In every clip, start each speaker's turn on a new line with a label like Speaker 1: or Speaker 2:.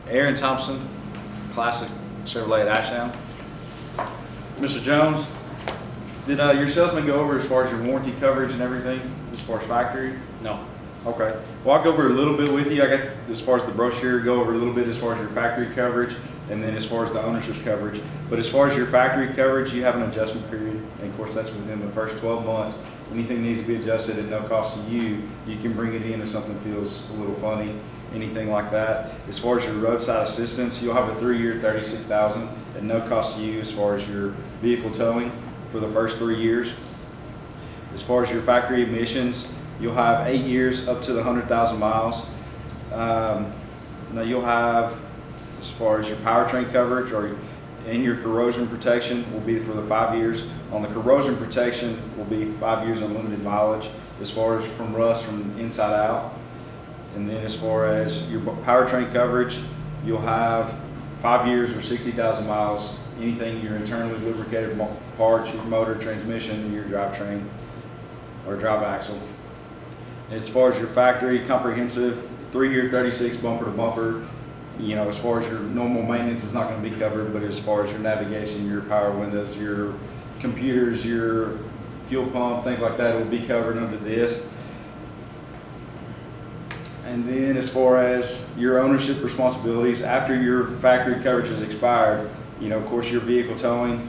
Speaker 1: Aaron Thompson, classic Chevrolet at Ashdown. Mr. Jones, did your salesman go over as far as your warranty coverage and everything, as far as factory?
Speaker 2: No.
Speaker 1: Okay. Well, I'll go over a little bit with you. I got, as far as the brochure, go over a little bit as far as your factory coverage, and then as far as the ownership coverage. But as far as your factory coverage, you have an adjustment period, and of course that's within the first 12 months. Anything needs to be adjusted at no cost to you, you can bring it in if something feels a little funny, anything like that. As far as your roadside assistance, you'll have a 3-year $36,000 at no cost to you as far as your vehicle towing for the first 3 years. As far as your factory emissions, you'll have 8 years up to the 100,000 miles. Now you'll have, as far as your powertrain coverage and your corrosion protection will be for the 5 years. On the corrosion protection will be 5 years unlimited mileage as far as from rust from inside out. And then as far as your powertrain coverage, you'll have 5 years or 60,000 miles, anything your internally lubricated parts, your motor, transmission, your drivetrain or drive axle. As far as your factory comprehensive, 3-year 36 bumper to bumper, you know, as far as your normal maintenance is not going to be covered, but as far as your navigation, your power windows, your computers, your fuel pump, things like that will be covered under this. And then as far as your ownership responsibilities, after your factory coverage is expired, you know, of course your vehicle towing,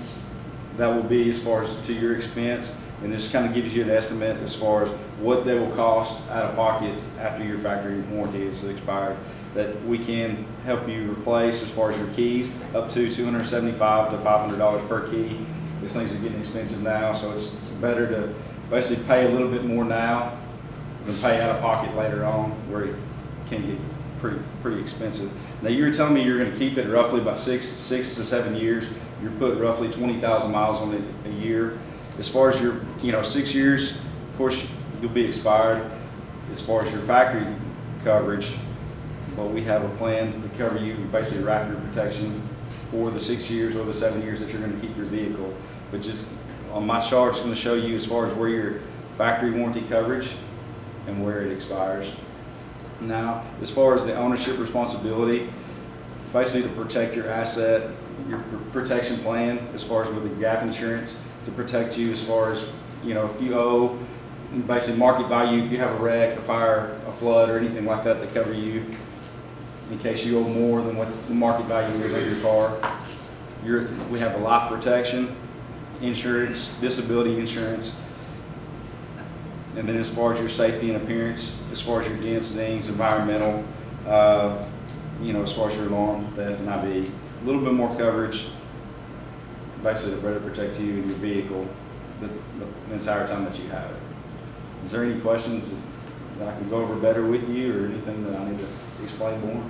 Speaker 1: that will be as far as to your expense. And this kind of gives you an estimate as far as what they will cost out of pocket after your factory warranty is expired, that we can help you replace as far as your keys, up to $275 to $500 per key. These things are getting expensive now, so it's better to basically pay a little bit more now than pay out of pocket later on, where it can get pretty expensive. Now you were telling me you're going to keep it roughly about 6 to 7 years. You're putting roughly 20,000 miles on it a year. As far as your 6 years, of course you'll be expired. As far as your factory coverage, but we have a plan to cover you, basically wrap your protection for the 6 years or the 7 years that you're going to keep your vehicle. But just on my chart, it's going to show you as far as where your factory warranty coverage and where it expires. Now, as far as the ownership responsibility, basically to protect your asset, your protection plan, as far as with the gap insurance, to protect you as far as, you know, if you owe basically market value, if you have a wreck, a fire, a flood, or anything like that, to cover you in case you owe more than what the market value is of your car. We have a life protection insurance, disability insurance, and then as far as your safety and appearance, as far as your dents, dings, environmental, you know, as far as your alarm, theft, and IB, a little bit more coverage, basically to better protect you and your vehicle the entire time that you have it. Is there any questions that I can go over better with you, or anything that I need to explain more?